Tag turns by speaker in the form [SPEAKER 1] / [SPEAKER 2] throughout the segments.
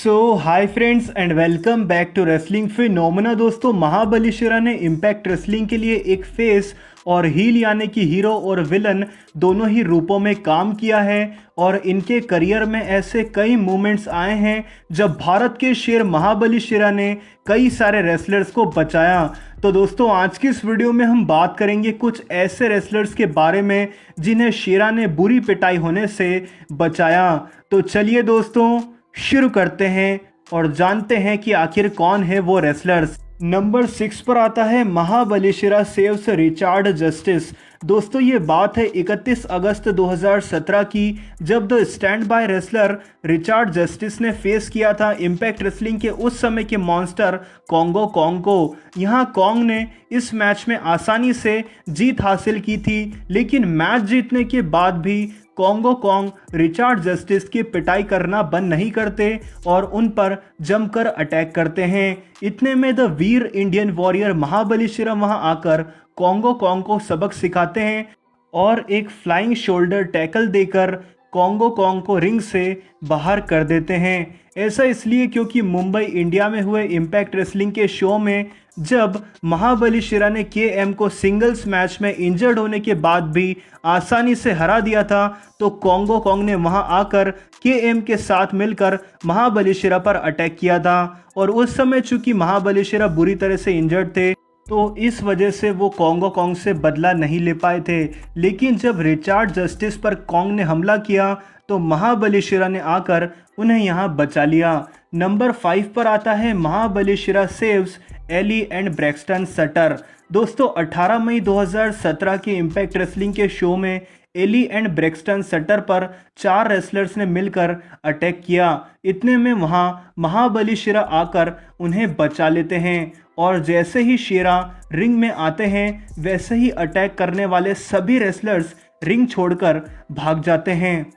[SPEAKER 1] Hi friends and welcome back to wrestling phenomena. दोस्तों, महाबली शिरा ने इम्पैक्ट रेसलिंग के लिए एक फेस और हील यानी कि हीरो और विलन दोनों ही रूपों में काम किया है और इनके करियर में ऐसे कई मोमेंट्स आए हैं जब भारत के शेर महाबली शिरा ने कई सारे रेसलर्स को बचाया। तो दोस्तों, आज की इस वीडियो में हम बात करेंगे कुछ ऐसे रेसलर्स के बारे में जिन्हें शेरा ने बुरी पिटाई होने से बचाया। तो चलिए दोस्तों शुरू करते हैं और जानते हैं कि आखिर कौन है वो रेसलर्स। नंबर 6 पर आता है Mahabali Shera saves Richard justice. दोस्तों, ये बात है 31 अगस्त 2017 की, जब the stand by wrestler Richard justice ने फेस किया था इम्पैक्ट रेसलिंग के उस समय के मॉन्स्टर कोंगो कोंग को। यहाँ कोंग ने इस मैच में आसानी से जीत हासिल की थी, लेकिन मैच जीतने के बाद भी कोंगो कोंग रिचार्ड जस्टिस की पिटाई करना बंद नहीं करते और उन पर जमकर अटैक करते हैं। इतने में द वीर इंडियन वॉरियर महाबली शिरा वहां आकर कोंगो कोंग को सबक सिखाते हैं और एक फ्लाइंग शोल्डर टैकल देकर कोंगो कोंग को रिंग से बाहर कर देते हैं। ऐसा इसलिए क्योंकि मुंबई इंडिया में हुए इम्पैक्ट रेसलिंग के शो में जब महाबली शिरा ने केएम को सिंगल्स मैच में इंजर्ड होने के बाद भी आसानी से हरा दिया था, तो कोंगो कोंग ने वहां आकर केएम के साथ मिलकर महाबली शिरा पर अटैक किया था। और उस समय चूंकि महाबली शिरा बुरी तरह से इंजर्ड थे, तो इस वजह से वो कोंगो कोंग से बदला नहीं ले पाए थे। लेकिन जब रिचार्ड जस्टिस पर कोंग ने हमला किया तो महाबली शिरा ने आकर उन्हें यहाँ बचा लिया। नंबर 5 पर आता है Mahabali Shera saves Allie and Braxton Sutter. दोस्तों, 18 मई 2017 के इम्पैक्ट रेसलिंग के शो में एली एंड ब्रैक्सटन सटर पर 4 रेसलर्स ने मिलकर अटैक किया। इतने में वहां महाबली शिरा आकर उन्हें बचा लेते हैं और जैसे ही शेरा रिंग में आते हैं वैसे ही अटैक करने वाले सभी रेसलर्स रिंग छोड़कर भाग जाते हैं।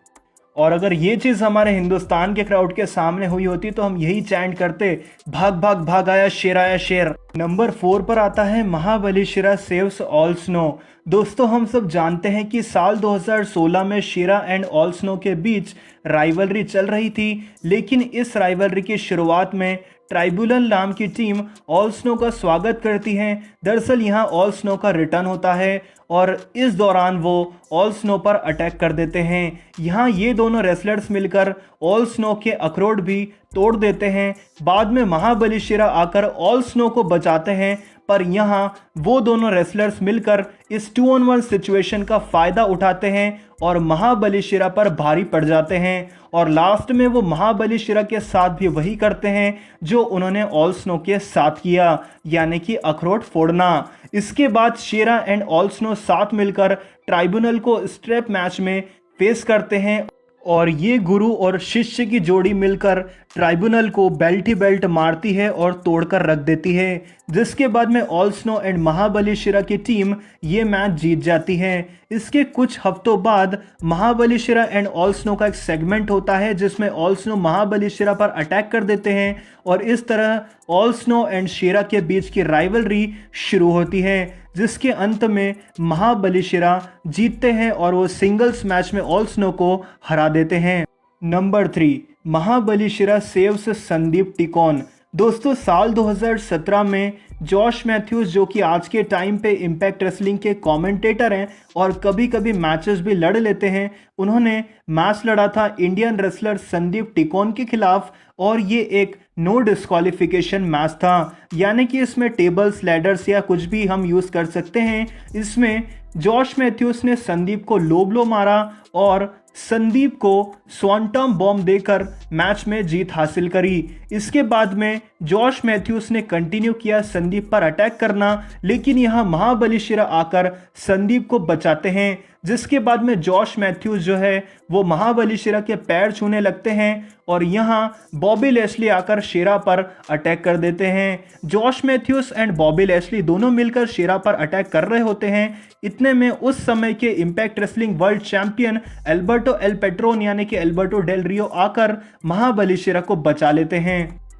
[SPEAKER 1] और अगर ये चीज़ हमारे हिंदुस्तान के क्राउड के सामने हुई होती तो हम यही चैंट करते, भाग भाग भाग आया शेर। नंबर 4 पर आता है Mahabali Shera saves all snow. दोस्तों, हम सब जानते हैं कि साल 2016 में शेरा एंड ऑल स्नो के बीच राइवलरी चल रही थी, लेकिन इस राइवलरी की शुरुआत में ट्राइब्यूनल नाम की टीम ऑल स्नो का स्वागत करती है। दरअसल यहाँ ऑल स्नो का रिटर्न होता है और इस दौरान वो ऑल स्नो पर अटैक कर देते हैं। यहाँ ये दोनों रेसलर्स मिलकर ऑल स्नो के अखरोट भी तोड़ देते हैं। बाद में महाबली शिरा आकर ऑल स्नो को बचाते हैं, पर यहाँ वो दोनों रेसलर्स मिलकर इस 2-on-1 सिचुएशन का फ़ायदा उठाते हैं और महाबली शिरा पर भारी पड़ जाते हैं। और लास्ट में वो महाबली शिरा के साथ भी वही करते हैं जो उन्होंने ऑल स्नो के साथ किया, यानी कि अखरोट फोड़ना। इसके बाद शेरा एंड ऑल स्नो साथ मिलकर ट्राइब्यूनल को स्ट्रैप मैच में फेस करते हैं और ये गुरु और शिष्य की जोड़ी मिलकर ट्राइब्यूनल को बेल्ट ही बेल्ट मारती है और तोड़कर रख देती है, जिसके बाद में ऑल स्नो एंड महाबली शिरा की टीम ये मैच जीत जाती है। इसके कुछ हफ्तों बाद महाबली शिरा एंड ऑल स्नो का एक सेगमेंट होता है जिसमें ऑल स्नो महाबली शिरा पर अटैक कर देते हैं और इस तरह ऑल स्नो एंड शेरा के बीच की राइवलरी शुरू होती है, जिसके अंत में महाबली शिरा जीतते हैं और वो सिंगल्स मैच में ऑल स्नो को हरा देते हैं। नंबर 3, महाबली शिरा सेव्स संदीप टिकोन। दोस्तों, साल 2017 में जॉश मैथ्यूज, जो कि आज के टाइम पे इम्पैक्ट रेसलिंग के कमेंटेटर हैं और कभी कभी मैचेस भी लड़ लेते हैं, उन्होंने मैच लड़ा था इंडियन रेसलर संदीप टिकोन के खिलाफ और ये एक नो डिस्क्वालिफिकेशन मैच था, यानी कि इसमें टेबल्स, लैडर्स या कुछ भी हम यूज़ कर सकते हैं। इसमें जॉश मैथ्यूज ने संदीप को लो ब्लो मारा और संदीप को स्वॉन्टम बॉम्ब देकर मैच में जीत हासिल करी। इसके बाद में जॉश मैथ्यूज ने कंटिन्यू किया संदीप पर अटैक करना, लेकिन यहाँ महाबली शिरा आकर संदीप को बचाते हैं, जिसके बाद में जॉश मैथ्यूज जो है वो महाबली शिरा के पैर छूने लगते हैं और यहाँ बॉबी लैशली आकर शेरा पर अटैक कर देते हैं। Josh Matthews and Bobby Lashley दोनों मिलकर शेरा पर अटैक कर रहे होते हैं। इतने में उस समय के Impact wrestling world champion Alberto L Patreon यानी कि एल्बर्टो डेल रियो आकर महाबली शिरा को बचा लेते हैं।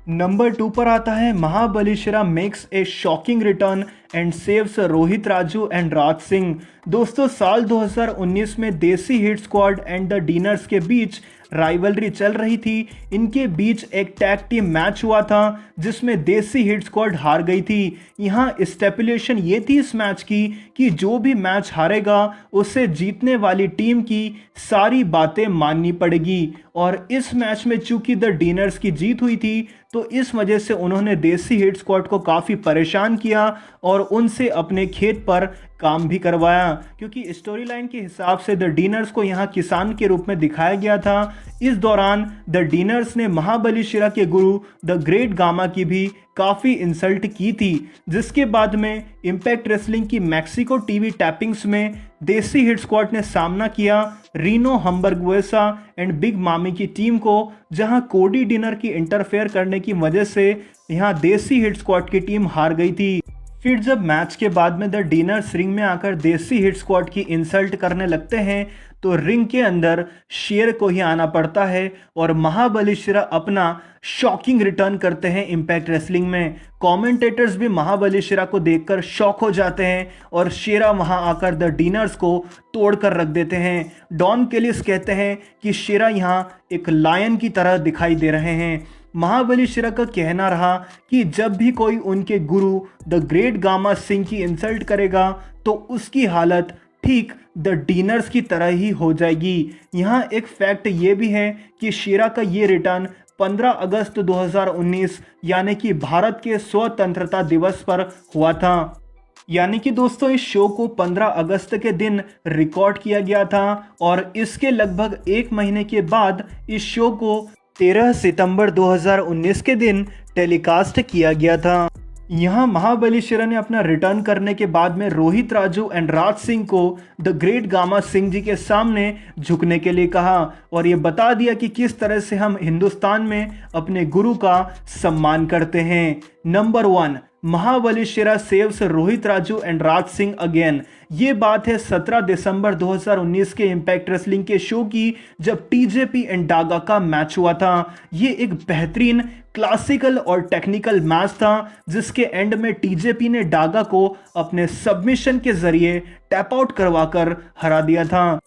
[SPEAKER 1] नंबर 2 पर आता है Mahabali Shera makes a shocking return and saves Rohit Raju and Raj Singh. दोस्तों साल 2019 में Desi hit squad and the diners के बीच राइवलरी चल रही थी। इनके बीच एक टैग टीम मैच हुआ था जिसमें देसी हिट स्क्वाड हार गई थी। यहाँ स्टेपुलेशन ये थी इस मैच की कि जो भी मैच हारेगा उसे जीतने वाली टीम की सारी बातें माननी पड़ेगी। और इस मैच में चूंकि द डिनर्स की जीत हुई थी तो इस वजह से उन्होंने देसी हिट स्क्वाड को काफ़ी परेशान किया और उनसे अपने खेत पर काम भी करवाया, क्योंकि स्टोरी लाइन के हिसाब से द डिनर्स को यहाँ किसान के रूप में दिखाया गया था। इस दौरान द डिनर्स ने महाबली शिरा के गुरु द ग्रेट गामा की भी काफ़ी इंसल्ट की थी, जिसके बाद में इम्पैक्ट रेसलिंग की मैक्सिको टीवी टैपिंग्स में देसी हिट स्क्वाड ने सामना किया रीनो हम्बरगुएसा एंड बिग मामी की टीम को, जहां कोडी डिनर की इंटरफेयर करने की वजह से यहां देसी हिट स्क्वाड की टीम हार गई थी। फिर जब मैच के बाद में द डिनर्स रिंग में आकर देसी हिट स्क्वाड की इंसल्ट करने लगते हैं तो रिंग के अंदर शेर को ही आना पड़ता है और महाबली शिरा अपना शॉकिंग रिटर्न करते हैं इम्पैक्ट रेसलिंग में। कमेंटेटर्स भी महाबली शिरा को देखकर शॉक हो जाते हैं और शेरा वहां आकर द डिनर्स को तोड़कर रख देते हैं। डॉन केलिस कहते हैं कि शेरा यहां एक लायन की तरह दिखाई दे रहे हैं। महाबली शिरा का कहना रहा कि जब भी कोई उनके गुरु द ग्रेट गामा सिंह की इंसल्ट करेगा तो उसकी हालत ठीक द डिनर्स की तरह ही हो जाएगी। यहाँ एक फैक्ट ये भी है कि शिरा का ये रिटर्न 15 अगस्त 2019 यानी कि भारत के स्वतंत्रता दिवस पर हुआ था। यानी कि दोस्तों इस शो को 15 अगस्त के दिन रिकॉर्ड किया गया था और इसके लगभग एक महीने के बाद इस शो को 13 सितंबर 2019 के दिन टेलीकास्ट किया गया था। यहाँ महाबली शिरा ने अपना रिटर्न करने के बाद में रोहित राजू एंड राज सिंह को the great gamma Singh ji के सामने झुकने के लिए कहा और ये बता दिया कि किस तरह से हम हिंदुस्तान में अपने गुरु का सम्मान करते हैं। Number 1, Mahabali Shera saves Rohit Raju and Raj Singh again. ये बात है 17 दिसंबर 2019 के इम्पैक्ट रेसलिंग के शो की, जब टीजेपी एंड डागा का मैच हुआ था। ये एक बेहतरीन क्लासिकल और टेक्निकल मैच था जिसके एंड में टीजेपी ने डागा को अपने सबमिशन के जरिए टैप आउट करवाकर हरा दिया था,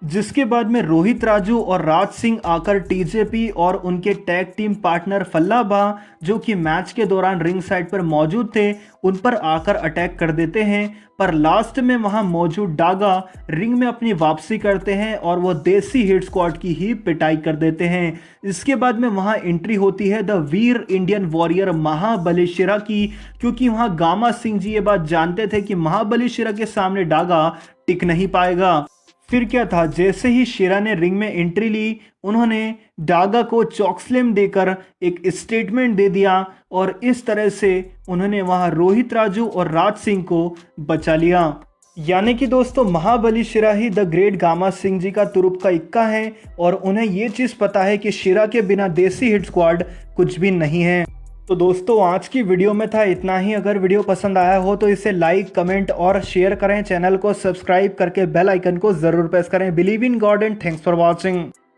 [SPEAKER 1] जिसके बाद में रोहित राजू और राज सिंह आकर टीजेपी और उनके टैग टीम पार्टनर फल्लाबा जो कि मैच के दौरान रिंग साइड पर मौजूद थे उन पर आकर अटैक कर देते हैं। पर लास्ट में वहां मौजूद डागा रिंग में अपनी वापसी करते हैं और वो देसी हिट स्क्वाड की ही पिटाई कर देते हैं। इसके बाद में वहां एंट्री होती है द वीर इंडियन वॉरियर महाबली शिरा की, क्योंकि वहां गामा सिंह जी ये बात जानते थे कि महाबली शिरा के सामने डागा टिक नहीं पाएगा। फिर क्या था, जैसे ही शिरा ने रिंग में एंट्री ली उन्होंने डागा को चॉकस्लेम देकर एक स्टेटमेंट दे दिया और इस तरह से उन्होंने वहां रोहित राजू और राज सिंह को बचा लिया। यानी कि दोस्तों महाबली शिरा ही the great gamma Singh ji का तुरुप का इक्का है और उन्हें ये चीज़ पता है कि शिरा के बिना देसी हिट स्क्वाड कुछ भी नहीं है। तो दोस्तों आज की वीडियो में था इतना ही। अगर वीडियो पसंद आया हो तो इसे लाइक, कमेंट और शेयर करें। चैनल को सब्सक्राइब करके बेल आइकन को जरूर प्रेस करें। Believe in God and thanks for watching.